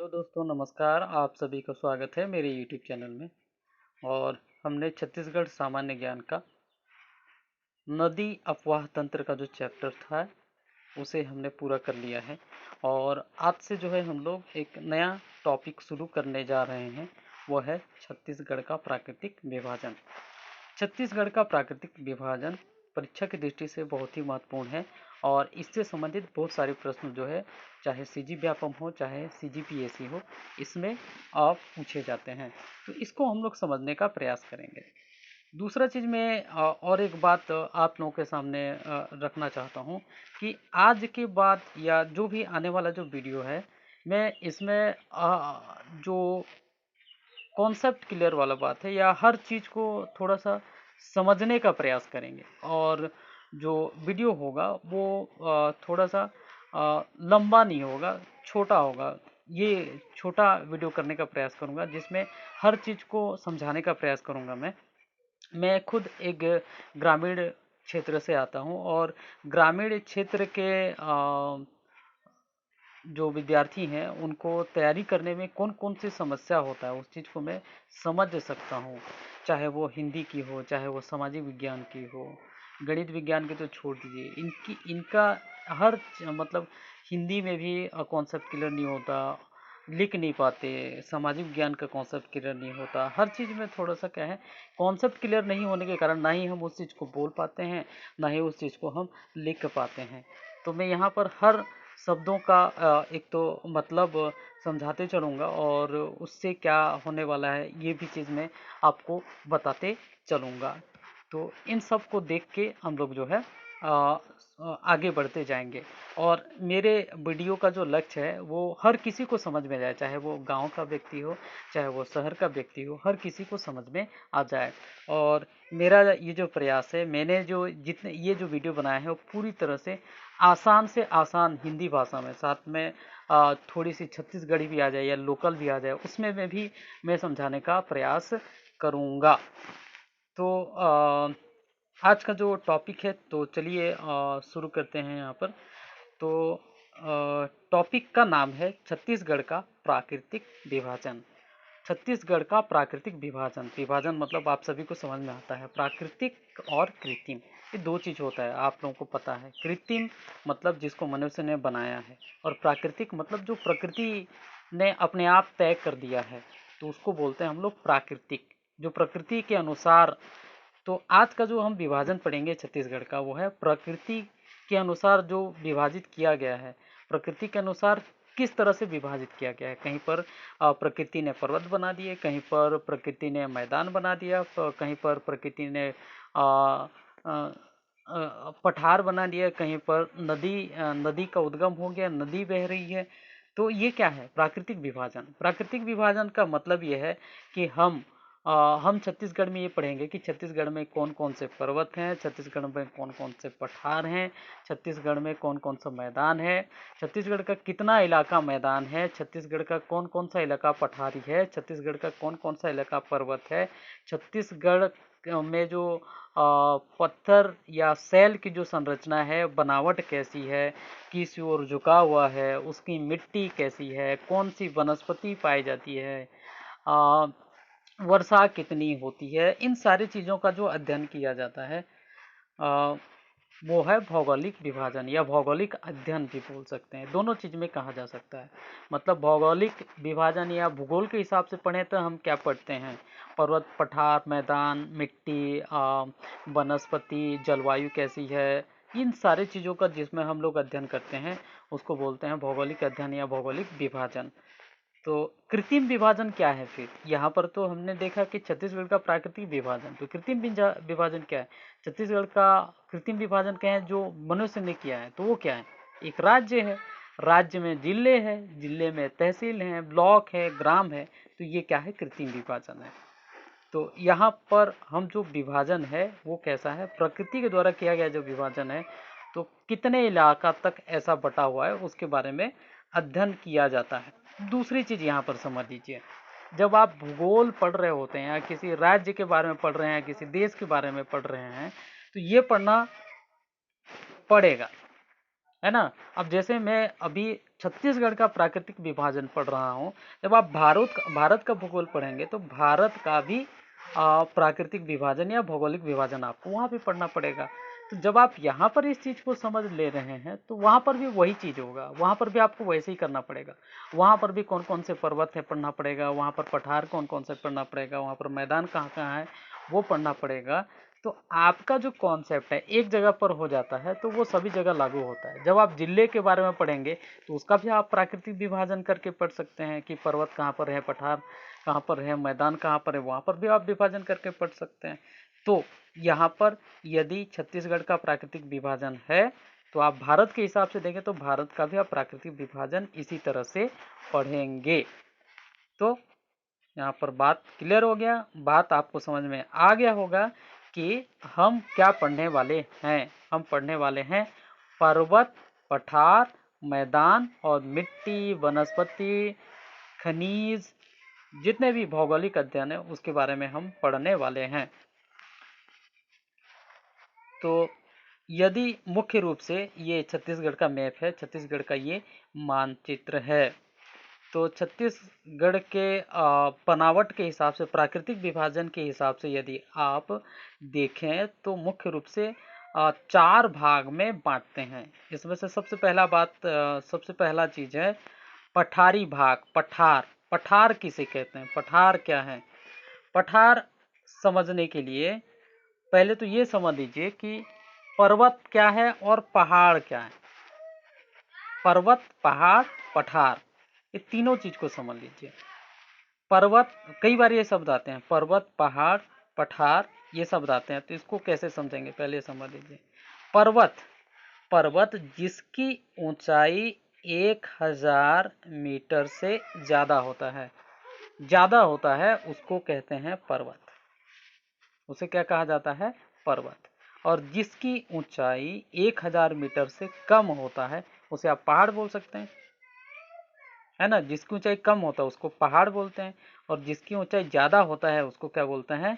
Hello दोस्तों, नमस्कार। आप सभी का स्वागत है मेरे यूट्यूब चैनल में। और हमने छत्तीसगढ़ सामान्य ज्ञान का नदी अफवाह तंत्र का जो चैप्टर था उसे हमने पूरा कर लिया है। और आज से जो है हम लोग एक नया टॉपिक शुरू करने जा रहे हैं, वो है छत्तीसगढ़ का प्राकृतिक विभाजन। छत्तीसगढ़ का प्राकृतिक विभाजन परीक्षा की दृष्टि से बहुत ही महत्वपूर्ण है और इससे संबंधित बहुत सारे प्रश्न जो है, चाहे सीजी व्यापम हो चाहे सीजीपीएससी हो, इसमें आप पूछे जाते हैं। तो इसको हम लोग समझने का प्रयास करेंगे। दूसरा चीज़ मैं और एक बात आप लोगों के सामने रखना चाहता हूँ कि आज के बाद या जो भी आने वाला जो वीडियो है, मैं इसमें जो कॉन्सेप्ट क्लियर वाला बात है या हर चीज़ को थोड़ा सा समझने का प्रयास करेंगे। और जो वीडियो होगा वो थोड़ा सा लंबा नहीं होगा, छोटा होगा। ये छोटा वीडियो करने का प्रयास करूँगा जिसमें हर चीज़ को समझाने का प्रयास करूँगा। मैं खुद एक ग्रामीण क्षेत्र से आता हूँ और ग्रामीण क्षेत्र के जो विद्यार्थी हैं उनको तैयारी करने में कौन कौन सी समस्या होता है उस चीज़ को मैं समझ सकता हूँ। चाहे वो हिंदी की हो, चाहे वो सामाजिक विज्ञान की हो, गणित विज्ञान की तो छोड़ दीजिए, इनका हर मतलब हिंदी में भी कॉन्सेप्ट क्लियर नहीं होता, लिख नहीं पाते, सामाजिक विज्ञान का कॉन्सेप्ट क्लियर नहीं होता। हर चीज़ में थोड़ा सा क्या है, कॉन्सेप्ट क्लियर नहीं होने के कारण ना ही हम उस चीज़ को बोल पाते हैं, ना ही उस चीज़ को हम लिख पाते हैं। तो मैं यहाँ पर हर शब्दों का एक तो मतलब समझाते चलूँगा और उससे क्या होने वाला है ये भी चीज़ मैं आपको बताते चलूँगा। तो इन सब को देख के हम लोग जो है आगे बढ़ते जाएंगे। और मेरे वीडियो का जो लक्ष्य है वो हर किसी को समझ में जाए, चाहे वो गांव का व्यक्ति हो चाहे वो शहर का व्यक्ति हो, हर किसी को समझ में आ जाए। और मेरा ये जो प्रयास है, मैंने जो जितने ये जो वीडियो बनाया है वो पूरी तरह से आसान हिंदी भाषा में, साथ में थोड़ी सी छत्तीसगढ़ी भी आ जाए या लोकल भी आ जाए, उसमें मैं भी मैं समझाने का प्रयास करूँगा। तो आज का जो टॉपिक है, तो चलिए शुरू करते हैं यहाँ पर। तो टॉपिक का नाम है छत्तीसगढ़ का प्राकृतिक विभाजन। छत्तीसगढ़ का प्राकृतिक विभाजन, विभाजन मतलब आप सभी को समझ में आता है, प्राकृतिक और कृत्रिम, ये दो चीज़ होता है, आप लोगों को पता है। कृत्रिम मतलब जिसको मनुष्य ने बनाया है, और प्राकृतिक मतलब जो प्रकृति ने अपने आप तय कर दिया है, तो उसको बोलते हैं हम लोग प्राकृतिक, जो प्रकृति के अनुसार। तो आज का जो हम विभाजन पढ़ेंगे छत्तीसगढ़ का, वो है प्रकृति के अनुसार जो विभाजित किया गया है। प्रकृति के अनुसार किस तरह से विभाजित किया गया है, कहीं पर प्रकृति ने पर्वत बना दिए, कहीं पर प्रकृति ने मैदान बना दिया, कहीं पर प्रकृति ने पठार बना दिया, कहीं पर नदी का उद्गम हो गया, नदी बह रही है। तो ये क्या है प्राकृतिक विभाजन। प्राकृतिक विभाजन का मतलब ये है कि हम छत्तीसगढ़ में ये पढ़ेंगे कि छत्तीसगढ़ में कौन कौन से पर्वत हैं, छत्तीसगढ़ में कौन कौन से पठार हैं, छत्तीसगढ़ में कौन कौन सा मैदान है, छत्तीसगढ़ का कितना इलाका मैदान है, छत्तीसगढ़ का कौन कौन सा इलाका पठारी है, छत्तीसगढ़ का कौन कौन सा इलाका पर्वत है, छत्तीसगढ़ में जो पत्थर या सेल की जो संरचना है, बनावट कैसी है, किस ओर झुका हुआ है, उसकी मिट्टी कैसी है, कौन सी वनस्पति पाई जाती है, वर्षा कितनी होती है, इन सारी चीज़ों का जो अध्ययन किया जाता है वो है भौगोलिक विभाजन या भौगोलिक अध्ययन भी बोल सकते हैं। दोनों चीज़ में कहा जा सकता है। मतलब भौगोलिक विभाजन या भूगोल के हिसाब से पढ़ें तो हम क्या पढ़ते हैं, पर्वत, पठार, मैदान, मिट्टी, वनस्पति, जलवायु कैसी है, इन सारी चीज़ों का जिसमें हम लोग अध्ययन करते हैं उसको बोलते हैं भौगोलिक अध्ययन या भौगोलिक विभाजन। तो कृत्रिम विभाजन क्या है फिर, यहाँ पर तो हमने देखा कि छत्तीसगढ़ का प्राकृतिक विभाजन, तो कृत्रिम विभाजन क्या है, छत्तीसगढ़ का कृत्रिम विभाजन क्या है जो मनुष्य ने किया है, तो वो क्या है, एक राज्य है, राज्य में जिले है, जिले में तहसील है, ब्लॉक है, ग्राम है, तो ये क्या है कृत्रिम विभाजन है। तो यहाँ पर हम जो विभाजन है वो कैसा है, प्रकृति के द्वारा किया गया जो विभाजन है, तो कितने इलाका तक ऐसा बटा हुआ है उसके बारे में अध्ययन किया जाता है। दूसरी चीज़ यहाँ पर समझ लीजिए, जब आप भूगोल पढ़ रहे होते हैं या किसी राज्य के बारे में पढ़ रहे हैं, किसी देश के बारे में पढ़ रहे हैं, तो ये पढ़ना पड़ेगा। है ना। अब जैसे मैं अभी छत्तीसगढ़ का प्राकृतिक विभाजन पढ़ रहा हूँ, जब आप भारत का भूगोल पढ़ेंगे तो भारत का भी प्राकृतिक विभाजन या भौगोलिक विभाजन आपको वहाँ पे पढ़ना पड़ेगा। तो जब आप यहाँ पर इस चीज़ को समझ ले रहे हैं तो वहाँ पर भी वही चीज़ होगा, वहाँ पर भी आपको वैसे ही करना पड़ेगा। वहाँ पर भी कौन कौन से पर्वत है पढ़ना पड़ेगा, वहाँ पर पठार कौन कौन से पढ़ना पड़ेगा, वहाँ पर मैदान कहाँ कहाँ है वो पढ़ना पड़ेगा। तो आपका जो कॉन्सेप्ट है एक जगह पर हो जाता है तो वो सभी जगह लागू होता है। जब आप जिले के बारे में पढ़ेंगे तो उसका भी आप प्राकृतिक विभाजन करके पढ़ सकते हैं कि पर्वत कहाँ पर है, पठार कहाँ पर है, मैदान कहाँ पर है, वहाँ पर भी आप विभाजन करके पढ़ सकते हैं। तो यहाँ पर यदि छत्तीसगढ़ का प्राकृतिक विभाजन है तो आप भारत के हिसाब से देखें तो भारत का भी आप प्राकृतिक विभाजन इसी तरह से पढ़ेंगे। तो यहाँ पर बात क्लियर हो गया, बात आपको समझ में आ गया होगा कि हम क्या पढ़ने वाले हैं। हम पढ़ने वाले हैं पर्वत, पठार, मैदान और मिट्टी, वनस्पति, खनिज, जितने भी भौगोलिक अध्ययन है उसके बारे में हम पढ़ने वाले हैं। तो यदि मुख्य रूप से ये छत्तीसगढ़ का मैप है, छत्तीसगढ़ का ये मानचित्र है। तो छत्तीसगढ़ के बनावट के हिसाब से, प्राकृतिक विभाजन के हिसाब से यदि आप देखें तो मुख्य रूप से 4 भाग में बांटते हैं। इसमें से सबसे पहला चीज है पठारी भाग। पठार, पठार किसे कहते हैं, पठार क्या है। पठार समझने के लिए पहले तो ये समझ लीजिए कि पर्वत क्या है और पहाड़ क्या है। पर्वत, पहाड़, पठार, ये तीनों चीज को समझ लीजिए। पर्वत, कई बार ये शब्द आते हैं, पर्वत, पहाड़, पठार, ये शब्द आते हैं। तो इसको कैसे समझेंगे पहले समझ लीजिए। पर्वत, पर्वत जिसकी ऊंचाई 1000 मीटर से ज्यादा होता है, ज्यादा होता है उसको कहते हैं पर्वत। उसे क्या कहा जाता है, पर्वत। और जिसकी ऊंचाई 1000 मीटर से कम होता है उसे आप पहाड़ बोल सकते हैं, है ना। जिसकी ऊंचाई कम होता है उसको पहाड़ बोलते हैं, और जिसकी ऊंचाई ज्यादा होता है उसको क्या बोलते हैं,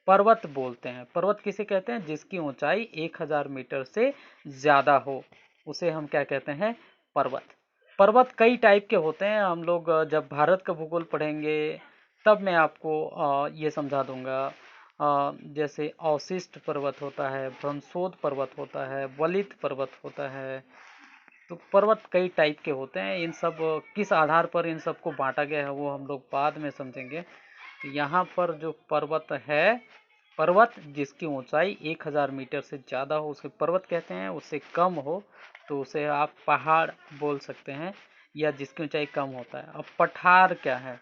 पर्वत बोलते हैं। पर्वत किसे कहते हैं, जिसकी ऊंचाई 1000 मीटर से ज्यादा हो उसे हम क्या कहते हैं, पर्वत। पर्वत कई टाइप के होते हैं। हम लोग जब भारत का भूगोल पढ़ेंगे तब मैं आपको ये समझा दूंगा। जैसे अवशिष्ट पर्वत होता है, भ्रमशोध पर्वत होता है, वलित पर्वत होता है। तो पर्वत कई टाइप के होते हैं। इन सब किस आधार पर इन सबको बांटा गया है वो हम लोग बाद में समझेंगे। तो यहाँ पर जो पर्वत है, पर्वत जिसकी ऊंचाई 1000 मीटर से ज़्यादा हो उसे पर्वत कहते हैं। उससे कम हो तो उसे आप पहाड़ बोल सकते हैं, या जिसकी ऊंचाई कम होता है। अब पठार क्या है,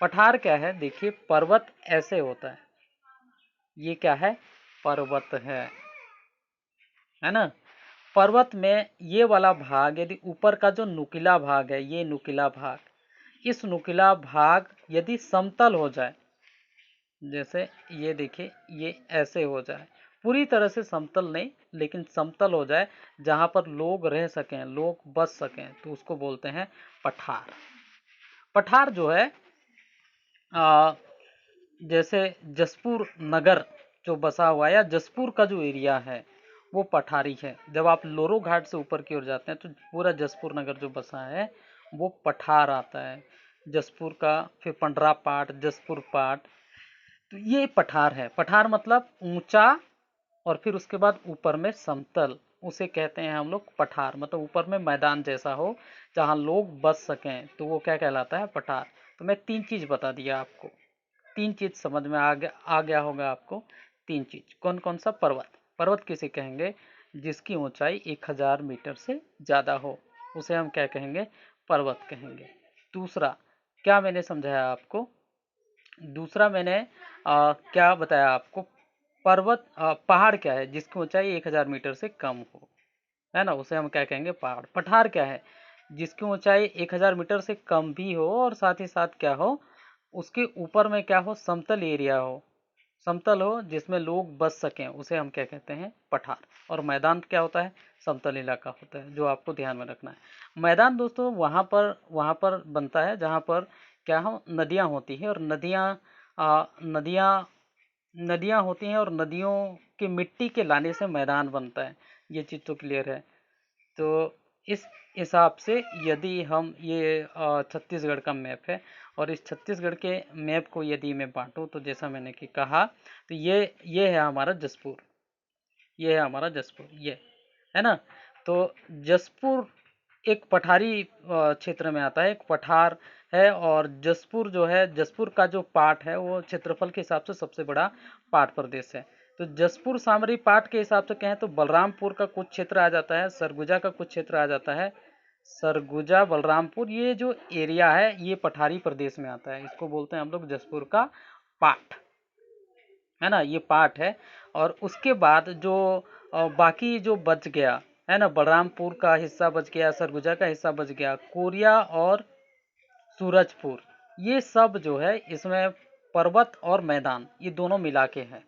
पठार क्या है, देखिए पर्वत ऐसे होता है, ये क्या है, पर्वत है ना। पर्वत में ये वाला भाग, यदि ऊपर का जो नुकीला भाग है, ये नुकीला भाग, इस नुकीला भाग यदि समतल हो जाए, जैसे ये देखिए ये ऐसे हो जाए, पूरी तरह से समतल नहीं लेकिन समतल हो जाए, जहां पर लोग रह सकें, लोग बस सकें, तो उसको बोलते हैं पठार। पठार जो है जैसे जसपुर नगर जो बसा हुआ है, या जसपुर का जो एरिया है वो पठारी है। जब आप लोरो घाट से ऊपर की ओर जाते हैं तो पूरा जसपुर नगर जो बसा है वो पठार आता है। जसपुर का, फिर पंडरा पाट, जसपुर पाट, तो ये पठार है। पठार मतलब ऊंचा और फिर उसके बाद ऊपर में समतल, उसे कहते हैं हम लोग पठार। मतलब ऊपर में मैदान जैसा हो जहाँ लोग बस सकें, तो वो क्या कहलाता है, पठार। तो मैं 3 चीज बता दिया आपको, 3 चीज समझ में आ गया होगा आपको। 3 चीज कौन कौन सा, पर्वत, पर्वत किसे कहेंगे, जिसकी ऊंचाई 1000 मीटर से ज्यादा हो उसे हम क्या कहेंगे, पर्वत कहेंगे। दूसरा क्या मैंने समझाया आपको, दूसरा मैंने क्या बताया आपको, पर्वत, पहाड़ क्या है, जिसकी ऊंचाई 1000 मीटर से कम हो, है ना, उसे हम क्या कहेंगे, पहाड़। पठार क्या है, जिसकी ऊंचाई 1000 मीटर से कम भी हो और साथ ही साथ क्या हो, उसके ऊपर में क्या हो, समतल एरिया हो, समतल हो जिसमें लोग बस सकें, उसे हम क्या कहते हैं, पठार। और मैदान क्या होता है, समतल इलाका होता है, जो आपको ध्यान में रखना है। मैदान दोस्तों वहाँ पर बनता है जहाँ पर क्या हो, नदियाँ होती है, और नदियाँ होती हैं, और नदियों की मिट्टी के लाने से मैदान बनता है। ये चीज़ तो क्लियर है। तो इस हिसाब से यदि हम ये छत्तीसगढ़ का मैप है और इस छत्तीसगढ़ के मैप को यदि मैं बांटूं तो जैसा मैंने कि कहा, तो ये है हमारा जसपुर, ये है हमारा जसपुर, ये है ना। तो जसपुर एक पठारी क्षेत्र में आता है, एक पठार है। और जसपुर जो है, जसपुर का जो पाट है वो क्षेत्रफल के हिसाब से सबसे बड़ा पाट प्रदेश है। तो जसपुर सामरी पाट के हिसाब से कहें तो बलरामपुर का कुछ क्षेत्र आ जाता है, सरगुजा का कुछ क्षेत्र आ जाता है। सरगुजा, बलरामपुर, ये जो एरिया है ये पठारी प्रदेश में आता है, इसको बोलते हैं हम लोग जसपुर का पाट, है ना, ये पाठ है। और उसके बाद जो बाकी जो बच गया है ना, बलरामपुर का हिस्सा बच गया, सरगुजा का हिस्सा बच गया, कोरिया और सूरजपुर, ये सब जो है इसमें पर्वत और मैदान ये दोनों मिला के है,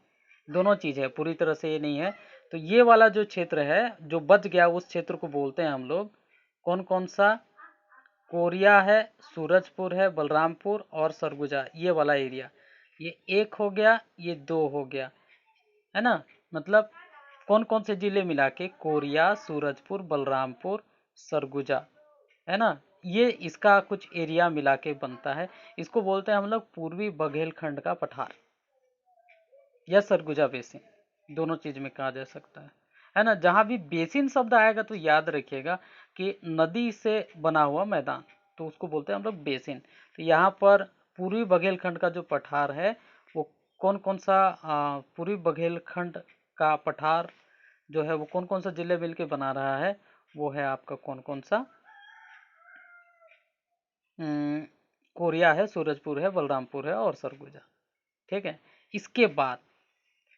दोनों चीज़ है, पूरी तरह से ये नहीं है। तो ये वाला जो क्षेत्र है जो बच गया उस क्षेत्र को बोलते हैं हम लोग कौन कौन सा, कोरिया है, सूरजपुर है, बलरामपुर और सरगुजा, ये वाला एरिया। ये एक हो गया, ये दो हो गया, है ना। मतलब कौन कौन से जिले मिला के, कोरिया, सूरजपुर, बलरामपुर, सरगुजा, है ना, ये इसका कुछ एरिया मिला के बनता है। इसको बोलते हैं हम लोग पूर्वी बघेलखंड का पठार या सरगुजा बेसिन, दोनों चीज में कहा जा सकता है ना। जहां भी बेसिन शब्द आएगा तो याद रखिएगा कि नदी से बना हुआ मैदान, तो उसको बोलते हैं हम लोग बेसिन। तो यहाँ पर पूर्वी बघेलखंड का जो पठार है वो कौन कौन सा, पूर्वी बघेलखंड का पठार जो है वो कौन कौन सा जिले मिलके बना रहा है, वो है आपका कौन कौन सा, कोरिया है, सूरजपुर है, बलरामपुर है और सरगुजा, ठीक है। इसके बाद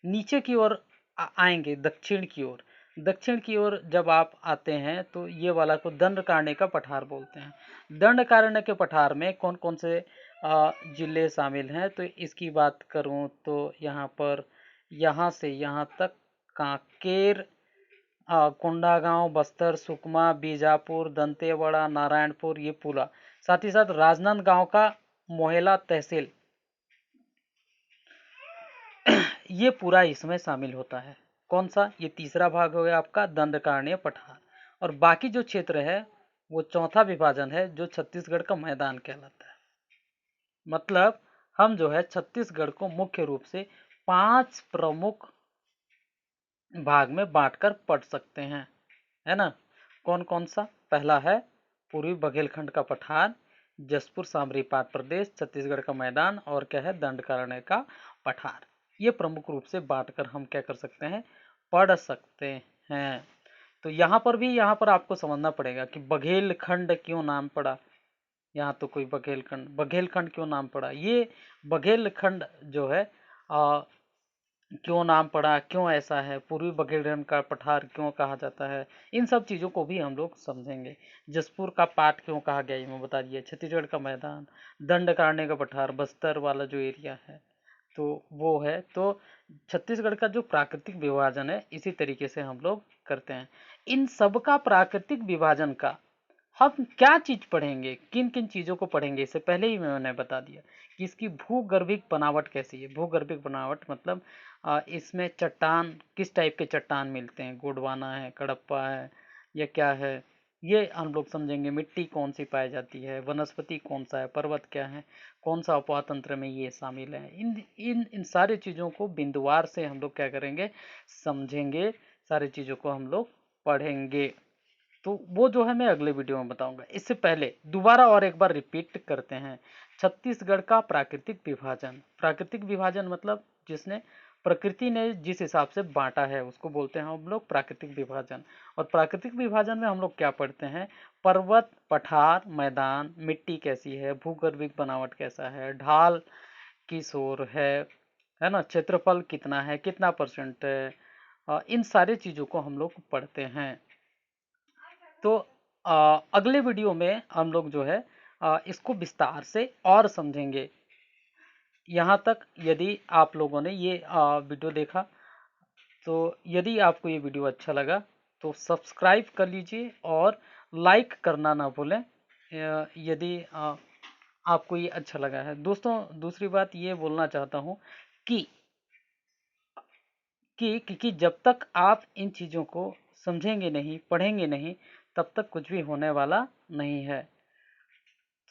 नीचे की ओर आएंगे, दक्षिण की ओर, दक्षिण की ओर जब आप आते हैं तो ये वाला को दंडकारण्य का पठार बोलते हैं। दंडकारण्य के पठार में कौन कौन से जिले शामिल हैं, तो इसकी बात करूं तो यहाँ पर, यहाँ से यहाँ तक कांकेर, कोंडागांव, बस्तर, सुकमा, बीजापुर, दंतेवाड़ा, नारायणपुर, ये पूरा, साथ ही साथ राजनांदगांव का मोहेला तहसील, ये पूरा इसमें शामिल होता है। कौन सा, ये तीसरा भाग हो गया आपका दंडकारण्य पठार। और बाकी जो क्षेत्र है वो चौथा विभाजन है जो छत्तीसगढ़ का मैदान कहलाता है। मतलब हम जो है छत्तीसगढ़ को मुख्य रूप से 5 प्रमुख भाग में बांटकर पढ़ सकते हैं, है ना। कौन कौन सा, पहला है पूर्वी बघेलखंड का पठार, जसपुर सामरी पाट प्रदेश, छत्तीसगढ़ का मैदान, और क्या है, दंडकारण्य का पठार। ये प्रमुख रूप से बांटकर हम क्या कर सकते हैं, पढ़ सकते हैं। तो यहाँ पर भी, यहाँ पर आपको समझना पड़ेगा कि बघेलखंड क्यों नाम पड़ा। यहाँ तो कोई बघेलखंड, बघेलखंड क्यों नाम पड़ा, ये बघेलखंड जो है क्यों नाम पड़ा, क्यों ऐसा है, पूर्वी बघेलखंड का पठार क्यों कहा जाता है, इन सब चीज़ों को भी हम लोग समझेंगे। जसपुर का पाट क्यों कहा गया ये मैं बता दिया, छत्तीसगढ़ का मैदान, दंडकारण्य का पठार, बस्तर वाला जो एरिया है तो वो है। तो छत्तीसगढ़ का जो प्राकृतिक विभाजन है इसी तरीके से हम लोग करते हैं। इन सब का प्राकृतिक विभाजन का हम क्या चीज पढ़ेंगे, किन किन चीजों को पढ़ेंगे, इससे पहले ही मैंने बता दिया कि इसकी भूगर्भिक बनावट कैसी है। भूगर्भिक बनावट मतलब इसमें चट्टान, किस टाइप के चट्टान मिलते हैं, गोंडवाना है, कडप्पा है या क्या है, ये हम लोग समझेंगे। मिट्टी कौन सी पाई जाती है, वनस्पति कौन सा है, पर्वत क्या है, कौन सा उपवाह तंत्र में ये शामिल है, इन इन इन सारी चीज़ों को बिंदुवार से हम लोग क्या करेंगे, समझेंगे, सारी चीज़ों को हम लोग पढ़ेंगे। तो वो जो है मैं अगले वीडियो में बताऊंगा। इससे पहले दोबारा और एक बार रिपीट करते हैं, छत्तीसगढ़ का प्राकृतिक विभाजन। प्राकृतिक विभाजन मतलब जिसने, प्रकृति ने जिस हिसाब से बांटा है उसको बोलते हैं हम लोग प्राकृतिक विभाजन। और प्राकृतिक विभाजन में हम लोग क्या पढ़ते हैं, पर्वत, पठार, मैदान, मिट्टी कैसी है, भूगर्भिक बनावट कैसा है, ढाल किस ओर है ना, क्षेत्रफल कितना है, कितना परसेंट है, इन सारी चीज़ों को हम लोग पढ़ते हैं। तो अगले वीडियो में हम लोग जो है इसको विस्तार से और समझेंगे। यहाँ तक यदि आप लोगों ने ये वीडियो देखा, तो यदि आपको ये वीडियो अच्छा लगा तो सब्सक्राइब कर लीजिए और लाइक करना ना भूलें, यदि आपको ये अच्छा लगा है। दोस्तों दूसरी बात ये बोलना चाहता हूँ कि कि जब तक आप इन चीज़ों को समझेंगे नहीं, पढ़ेंगे नहीं, तब तक कुछ भी होने वाला नहीं है।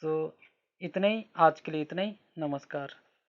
तो इतना ही, आज के लिए इतना ही। नमस्कार।